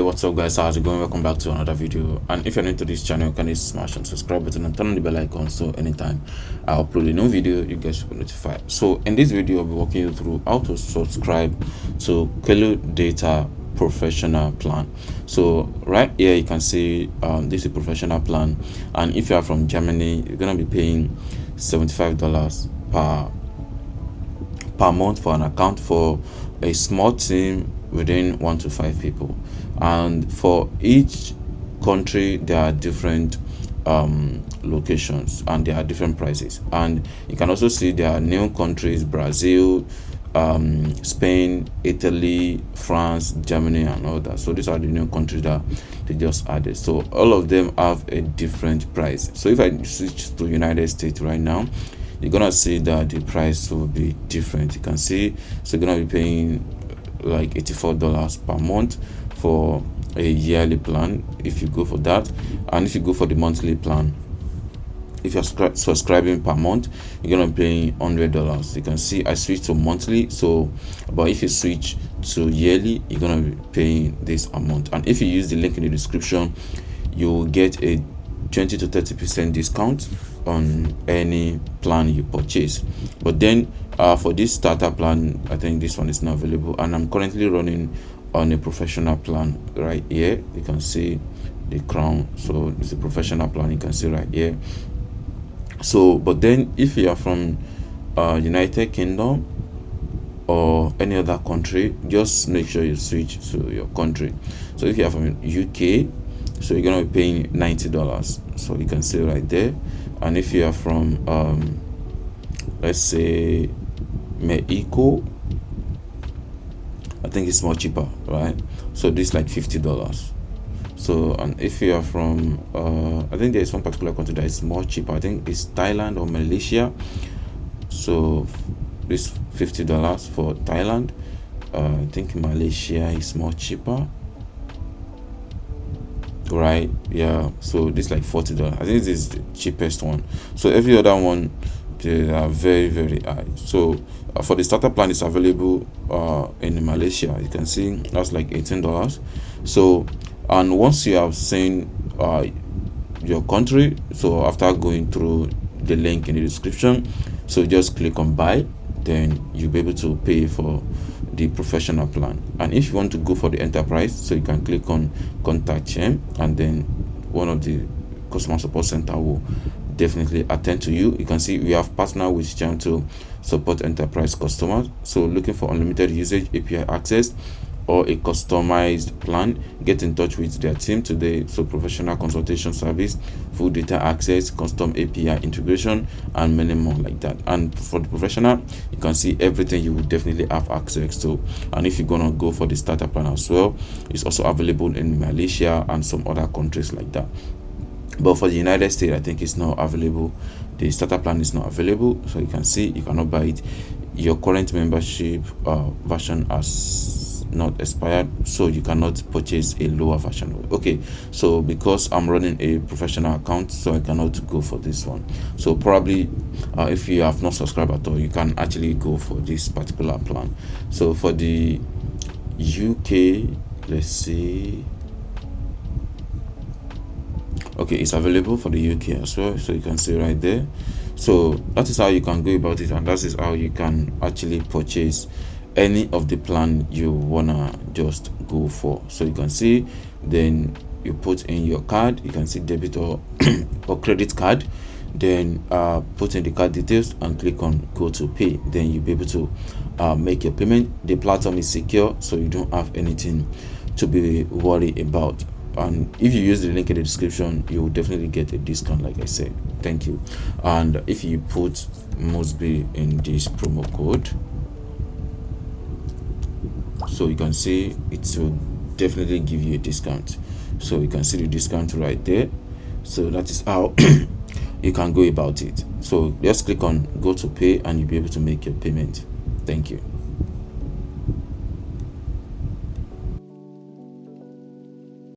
What's up guys, how's it going? Welcome back to another video. And if you're new to this channel, can you smash and subscribe button and turn on the bell icon so anytime I upload a new video you guys will be notified. So in this video I'll be walking you through how to subscribe to Kalodata professional plan. So right here you can see this is a professional plan, and if you are from Germany you're gonna be paying $75 per month for an account for a small team within 1 to 5 people. And for each country there are different locations and there are different prices. And you can also see there are new countries: Brazil, Spain, Italy, France, Germany, and all that. So these are the new countries that they just added. So all of them have a different price. So if I switch to United States right now, you're gonna see that the price will be different. You can see, so you're gonna be paying like $84 per month for a yearly plan if you go for that. And if you go for the monthly plan, if you're subscribing per month, you're gonna be paying $100. You can see I switched to monthly, so but if you switch to yearly, you're gonna be paying this amount. And if you use the link in the description, you will get a 20 to 30% discount on any plan you purchase. But then for this starter plan, I think this one is not available, and I'm currently running on a professional plan. Right here you can see the crown, so it's a professional plan, you can see right here. So but then if you are from United Kingdom or any other country, just make sure you switch to your country. So if you are from UK, so you're gonna be paying $90, so you can see right there. And if you are from let's say Mexico, I think it's more cheaper, right? So this is like $50. So and if you are from I think there is one particular country that is more cheaper, I think it's Thailand or Malaysia. So this $50 for Thailand. I think Malaysia is more cheaper, right? Yeah, so this like $40. I think this is the cheapest one. So every other one, they are very, very high. So for the starter plan, it's available in Malaysia. You can see that's like $18. So and once you have seen your country, so after going through the link in the description, so just click on buy, then you'll be able to pay for the professional plan. And if you want to go for the enterprise, so you can click on contact him, and then one of the customer support center will definitely attend to you. You can see we have partnered with Jam to support enterprise customers. So looking for unlimited usage, API access, or a customized plan, get in touch with their team today. So professional consultation service, full data access, custom API integration, and many more like that. And for the professional, you can see everything you will definitely have access to. And if you're gonna go for the starter plan as well, it's also available in Malaysia and some other countries like that. But for the United States, I think it's not available. The starter plan is not available, so you can see you cannot buy it. Your current membership version has not expired, so you cannot purchase a lower version. Okay, so because I'm running a professional account, so I cannot go for this one. So probably if you have not subscribed at all, you can actually go for this particular plan. So for the UK, let's see. Okay, it's available for the UK as well, so you can see right there. So that is how you can go about it, and that is how you can actually purchase any of the plan you wanna just go for. So you can see, then you put in your card, you can see debit or or credit card, then put in the card details and click on go to pay. Then you'll be able to make your payment. The platform is secure, so you don't have anything to be worried about. And if you use the link in the description, you will definitely get a discount, like I said. Thank you. And if you put must be in this promo code, so you can see it will definitely give you a discount. So you can see the discount right there. So that is how you can go about it. So just click on go to pay and you'll be able to make your payment. Thank you.